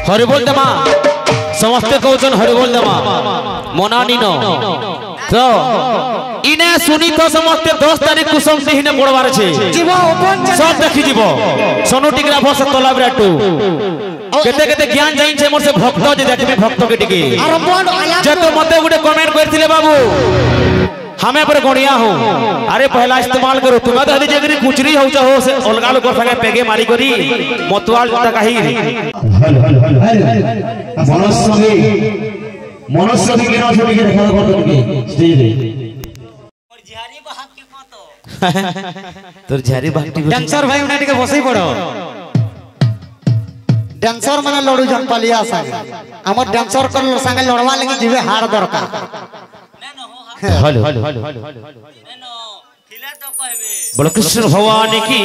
हरिबोल दमा समस्ते कहउछन हरिबोल दमा मनानी न तो इने सुनी तो समस्ते 10 तारीख कुसुम दिहिने पड़वार छे सब देखि जीवो सोनोटिग्राफ से तला बिराटू केते केते ज्ञान जाइन छे मोर से भक्त जे देखबी भक्त के टिके जत मते गुटे कमेंट करथिले बाबू हमें पर गणिया हो अरे पहला इस्तेमाल करो तुम तो हदी जगरी कुचरी हो चाहो से अलगा लोग संगे पेगे मारी करी मतवाल टकाही मनुष्य भी केना छोड़ी के देखा कर के स्टेज रे और झारी बहाक के कतो तोर झारी बहाक डांसर भाई उना के बसई पड़ो डांसर माने लड़ू जन पालिया संगे हमर डांसर कर संगे लड़वा लगे जीवे हार दरकार हेलो बोलो कृष्ण भगवान की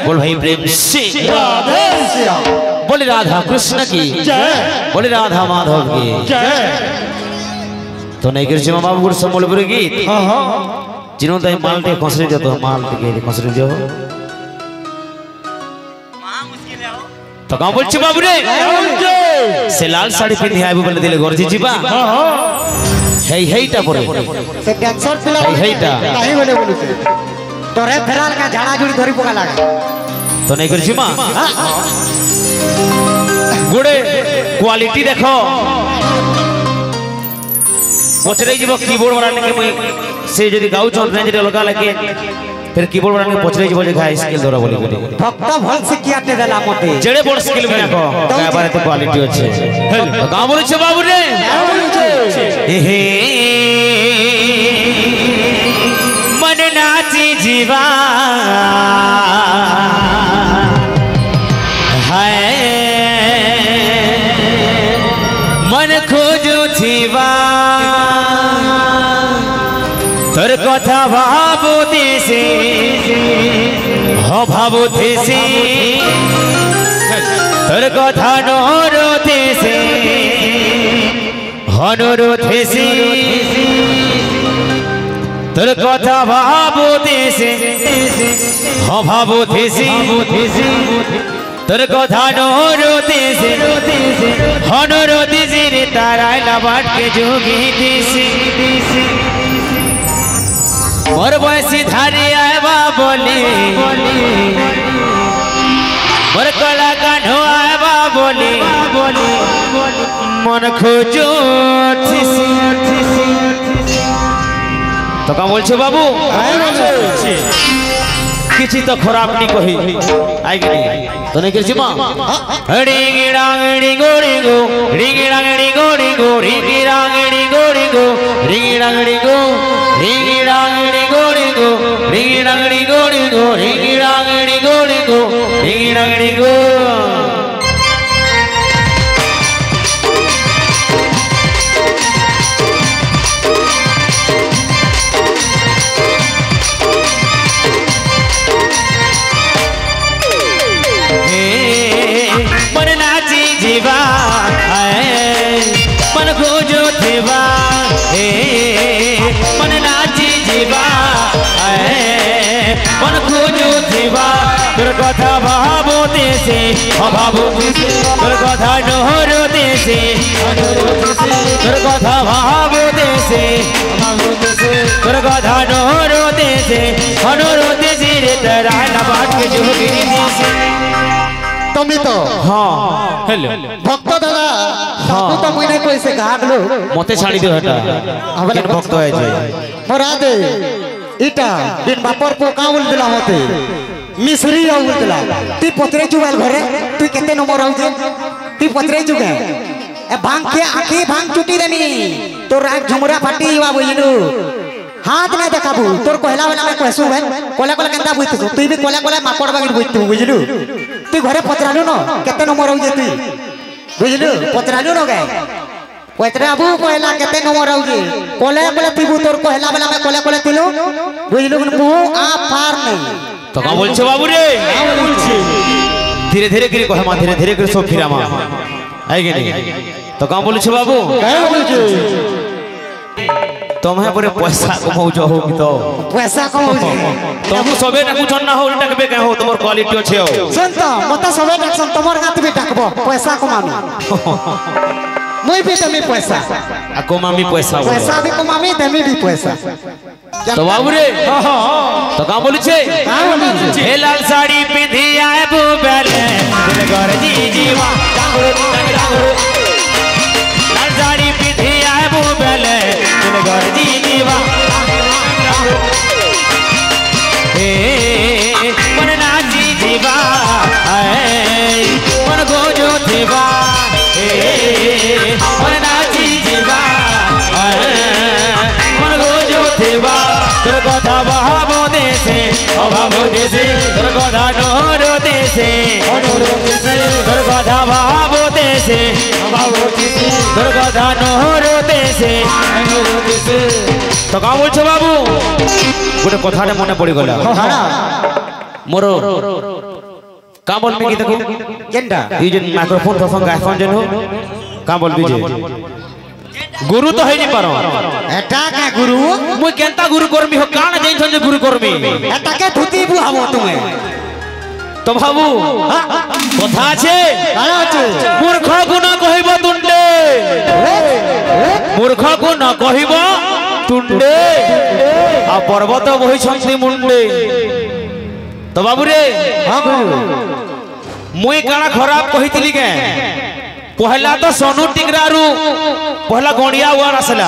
बोल भाई प्रेम से बोले राधा कृष्ण की बोले राधा माधव की तो नहीं गिर जिमा बाबू संबलपुर गीत जिन्हों तो मालटे कसरे जो तो मालटे के कसरे जो तो कहाँ बोल ची बाबू रे से लाल साड़ी पहनी है बोले दिले गोरजी जीवा हेई हेईटा परे से डांसर पिला हेईटा नहीं बोले बोलुते तोरे फेराल का झाड़ा जुड़ी धरी पका लागे तो नहीं करछि मां गुडे क्वालिटी देखो पचरे जीव कीबोर्ड वाला के मैं से जदी गाउ चल रेंज रे लगा लगे फिर कीबोर्ड वाला के पचरे जीव देखा स्किल दोरा बोली बोली भक्त भल से किया ते देला मते जेड़े बोल स्किल में को का बारे तो क्वालिटी अच्छे तो का बोले छ बाबू रे हे मन नाची जीवा हाय मन खोजो जीवा तोर कथा भाबोते से हो भाबोते से तोर कथा नरोते से हनरोते से तोर कथा भाबोते से हो भाबोते से तोर कथा नरोते से हनरोते से रे तारा लबाट के जोगी से मोर बयसी धारी आवा बोली मोर कला कान्हो आवा बोली मन खोजो तो का बोल छे बाबू किछि तो खराब नहीं कही आई गनी तो नहीं किछि मां डिंगी डांगड़ी गोड़ी गो डिंगी डांगड़ी गोड़ी गो डिंगी डांगड़ी गोड़ी गो डिंगी डांगड़ी गो डिंगी डांगड़ी गोड़ी गो डिंगी डांगड़ी गोड़ी गो डिंगी डांगड़ी गोड़ी गो डिंगी डांगड़ी गो जीवा मन खोजो थेवा मन नाची जीवा मन खोजो थेवा तोर कथा भाबोते से अभाबोते से तोर कथा नहरोते से तोर कथा भाबोते से तोर कथा नहरोते से हनरोते से रे तेरा नबाट के जोगिनी से तुम तो हां हेलो भक्त दादा हां तो मुई नहीं कोई से गागलो मते छाड़ी दे हटा केन भक्त है जे मरा दे इटा दिन बापर को काउल दिला होते मिसरी आउल दिला ती पत्रे चुगाल घरे तू केते नंबर आउ जे ती पत्रे चुगा ए भांग के आखी भांग चुटी देनी तो रात झुमरा फाटी बा बोलिनु हाथ ना देखाबू तोर कहला वाला में कहसु है कोला कोला केंता बुझतु तू भी कोला कोला माकड़ बागिर बुझतु बुझलु तू घरे पतरालु न केते नंबर हो जे तू बुझलु पतरालु न गए पतराबू कहला केते नंबर हो जे कोले कोले तू तोर कहला वाला में कोले कोले तिलु बुझलु मुंह आ पार नहीं तो का बोल छे बाबू रे बोल छे धीरे धीरे गिरी कह मा धीरे धीरे गिरी सो फिरा मा आई गे नहीं तो का बोल छे बाबू का बोल छे तुम्हें पूरे पैसा कमाऊ जो हो तो पैसा कमाऊ जे तुम सबे ना कुछ ना हो टकबे के हो तोर क्वालिटी अच्छे हो सुन तो मत सबे टक्सन तमर गात भी टकबो पैसा कमामी मुई भी तमी पैसा आ कमामी पैसा पैसा भी कमामी तमी भी पैसा तो बाबू रे तो का बोली छे हे लाल साड़ी पिंधी आए बुबेले दिल घर जी जीवा लाल साड़ी पिंधी आए बुबेले दिल घर जी जीवा ए मन नाची जीवा ए मन गोजो जीवा ए मन नाची जीवा मन गोजो जीवा তোর কথা ভাবো দেশে অভাবো দেশে তোর কথা নহরো দেশে তোর কথা ভাবো দেশে অভাবো দেশে তোর কথা নহরো দেশে তো কা বলছো বাবু গোটে কথাটা মনে পড়ি গলা মোর কা বলবি কি দেখো কেনটা এই যে মাইক্রোফোন তো সঙ্গে আইফোন যেন কা বলবি যে गुरु तो है नहीं पारो एटा का गुरु मुई केंता गुरु कर्मी हो कान जैन छन जे गुरु कर्मी एटा के धुती बुहाबो तुमे तो बाबू কথা আছে কারা আছে মূর্খ গুণ কহিব তুণ্ডে মূর্খ গুণ কহিব তুণ্ডে আ পর্বত বহিছন্তি মুন্ডে তো বাবু রে हां गुरु মুই কানা খরাব কহিতলি কে पहला तो सोनू टिंगरारू पहला गणिया हुआ रसला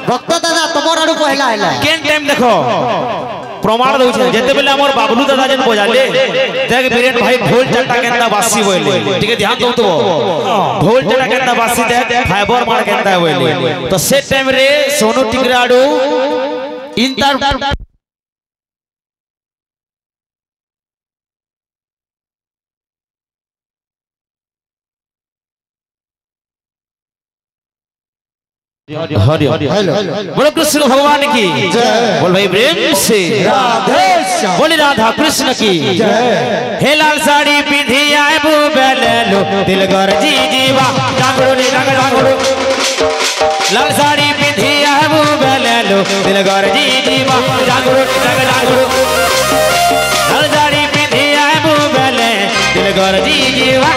भक्त दादा तमर आडू पहला आइला केन टाइम देखो प्रमाण दउ छे जेते बेले हमर बाबलू दादा जन बजाले देख बीरेन भाई ढोल चट्टा केंदा बासी होइले ठीक है ध्यान दउ तो ढोल चट्टा केंदा बासी दे फाइबर मार केंदा होइले तो से टाइम रे सोनू टिंगरारू इंटर हरि बोलो कृष्ण भगवान की बोल भाई प्रेम से राधे श्याम बोली राधा कृष्ण की हे लाल साड़ी पिंधी आए बुबेले लो दिल घर जी जीवा जागरो नी जागरो लाल साड़ी पिंधी आए बुबेले लो दिल घर जी जीवा जागरो नी जागरो लाल साड़ी पिंधी आए बुबेले दिल घर जी जीवा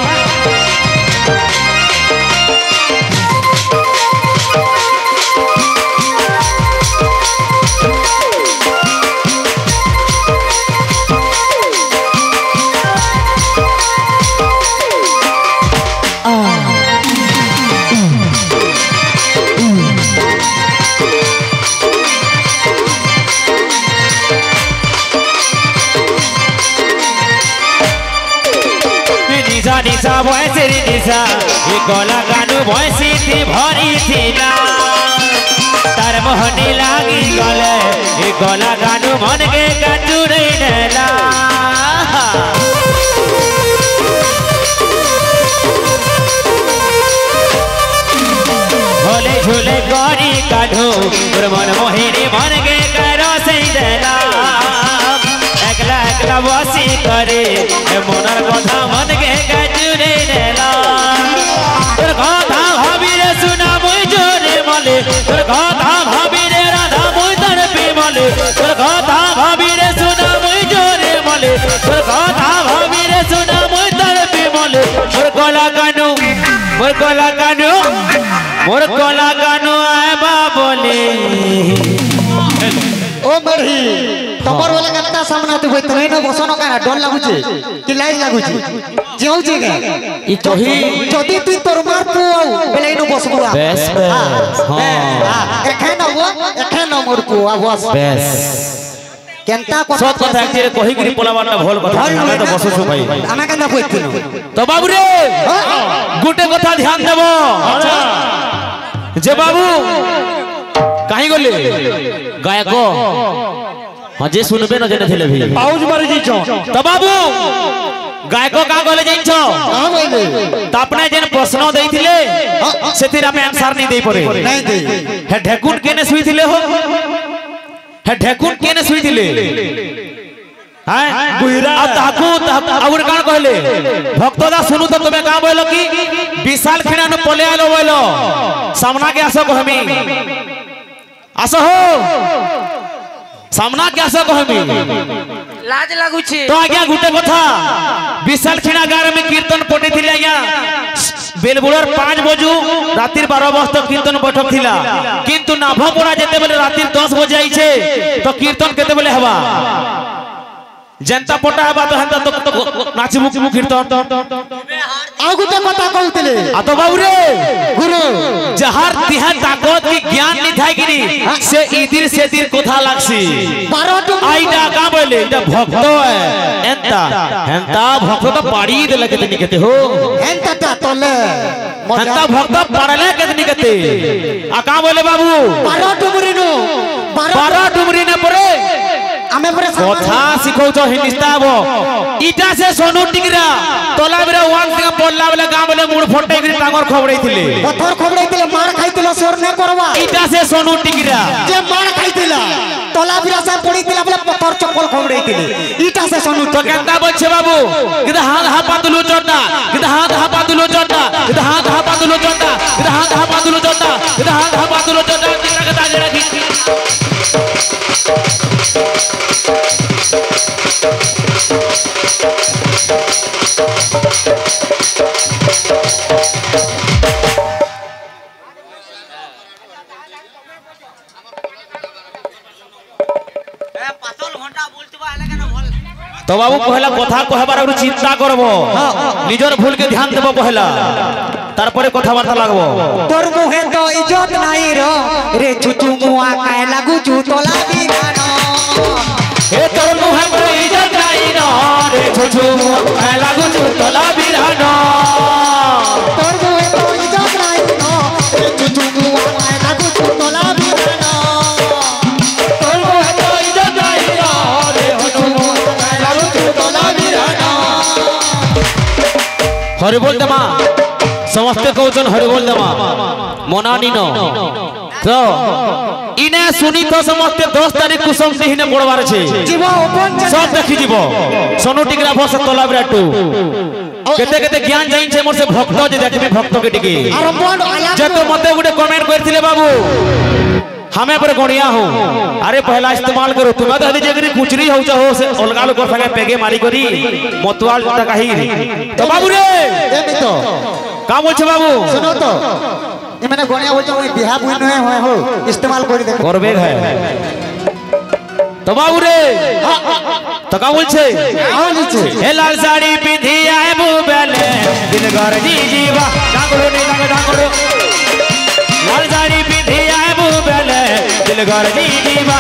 निशा भैंस निशा ये गला गानु भैंसी थी भरी थी ना तार मोहनी लागी गले ये गला गानु मन के काटू नहीं नेला भोले झूले गौरी काढू मन मोहिनी मन के करो सही देला एकला एकला बसी करे मोनर कथा मन के गाजुरे नेला तोर कथा भाबी रे सुना मुई जोरे मले तोर कथा भाबी रे राधा मुई तर मले तोर कथा भाबी रे सुना मुई जोरे मले तोर कथा भाबी रे सुना मुई तर मले मोर गला कानू आए बाबोले ओ मरही तमर वाला गत्ता सामने तू बई तने न बसनो काना डर लागु छे कि लाइन लागु छे जेउ छे के ई तोही जदी तू तोर मार तू बेले न बसबो बेस हां एखन मोर को बस बेस केनता को सत কথা একদিরে কহি গরি পোলাবাটা ভল কথা আমি তো বসছু ভাই আমি কেনতা কইতিনো তো বাবু রে গুটে কথা ধ্যান দেব যে বাবু কাহি গলে গায়ক हां जे सुनबे न जने थिले भी पाउज मारी जइछो तो बाबू गायक का गले जइछो हां बोले त अपने जेन प्रश्न देइथिले सेतिर हम आंसर नहीं दे परे नहीं दे हे ढेकुन केने सुइथिले हो हे ढेकुन केने सुइथिले हां गुइरा ताकू और कान कहले भक्तदा सुनु तो तुम्हें का बोलो कि विशाल खिना न पले आलो बोलो सामना के आसो हमी आसो हो सामना क्या कहमी लाज लागुची तो आज्ञा गुटे कथा विशाल खिणा गार में कीर्तन पटे थिले आज्ञा बेलबुड़र 5 बजू रातिर 12 बजे कीर्तन बैठक थिला किंतु नाभपड़ा जेते बेले रातिर 10 बजे आइछे तो कीर्तन केते बेले हवा जनता पटा हवा तो हंता तो नाचबु की कीर्तन आ गुटे कथा कहतले आ तो बाबू रे गुरु जहार तिहा ताकत की ज्ञान नि थाई किनी से इदिर से दिर कथा लागसी 12 टुम आइडा का बोले इटा भक्त है एंता भक्त तो पाड़ी दे लगे तनी कहते हो एंता तले एंता भक्त पड़ले केतनी कहते आ का बोले बाबू 12 टुमरी नो 12 डुमरी ने परे आमे परे कथा सिखौ तो हिंदुस्तान बो इटा से सोनू टिकरा तोला बेरा वान से बोलला बेला गां बोले मुड़ फटे गिरी टांगर खबड़ै थिले पत्थर खबड़ैतिले मार खाइतिले सोर ने करवा इटा से सोनू टिकरा जे मार खाइतिला तोला बिरा से पड़ीतिला बोले पत्थर चप्पल खबड़ैतिले इटा से सोनू तो केंता बच्चे बाबू किदा हाथ हापादुलो चोटा किदा हाथ हापादुलो चोटा किदा हाथ हापादुलो चोटा किदा हाथ हापादुलो चोटा किदा हाथ हापादुलो चोटा किदा कता जरा की तो बाबू पहला कथा कहबार चिंता करबो निजर भूल के ध्यान देबो पहला तारपरे कथा वार्ता लागबो तोर मुहे तो इज्जत नाही रे छुचु मुआ काहे लागु छु तोला बिगानो हे तोर मुहे तो इज्जत नाही रे छुचु मुआ काहे लागु छु तोला बिगानो तोर मुहे तो इज्जत नाही रे छुचु मुआ काहे लागु छु तोला बिगानो तोर मुहे तो इज्जत नाही रे छुचु मुआ काहे लागु छु तोला बिगानो हरि बोल दमा समस्त कौचन हरि बोल दमा मनानी न तो इने सुनी तो समस्त 10 तारीख कुसुम सिंह ने पड़वार छे जीवा ओपन सब देखि जीवो सोनू टिकरा भस तोला बिराटू केते केते ज्ञान जाइन छे मोर से भक्त जे देखबे भक्त के टिके आरंभन आला जे तो मते गुटे कमेंट करथिले बाबू हमें पर गणिया हो अरे पहला इस्तेमाल करो तुम तो हदी जेगरी कुचरी हो हो से अलगा लोग संगे पेगे मारी करी मतवाल जटा काही तो बाबू रे एमी तो का बोल छे बाबू सुनो तो ई माने गणिया बोल छ बिहा बुई नय होय हो इस्तेमाल करी देख करबे है तो बाबू रे तो का बोल छे आओ नीचे हे लाल साड़ी पिंधी आए बुबेले दिल घर जी जीवा डांगरो नी डांगरो लाल साड़ी पिंधी आए बुबेले दिल घर जी जीवा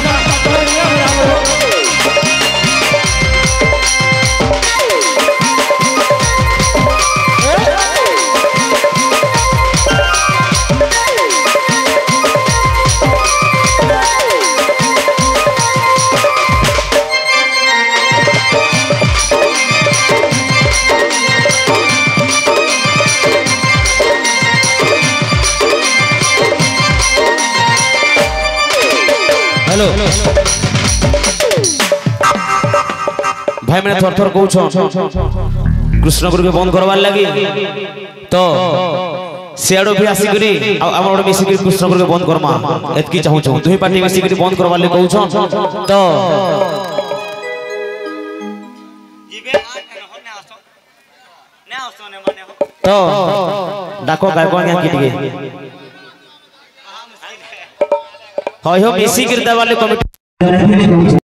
हेलो भाई मैंने थोर थोर कहू कृष्ण गुरु के बंद करवार लगी तो सियाड़ो भी आसी करी हमर मिसी करी कृष्ण गुरु के बंद करमा एतकी चाहू छु दुही पार्टी मिसी करी बंद करवार ले कहू तो जीबे ने आसो ने माने तो डाको गायको यहां किटगे हो मिसी गिरदा वाले कमिटी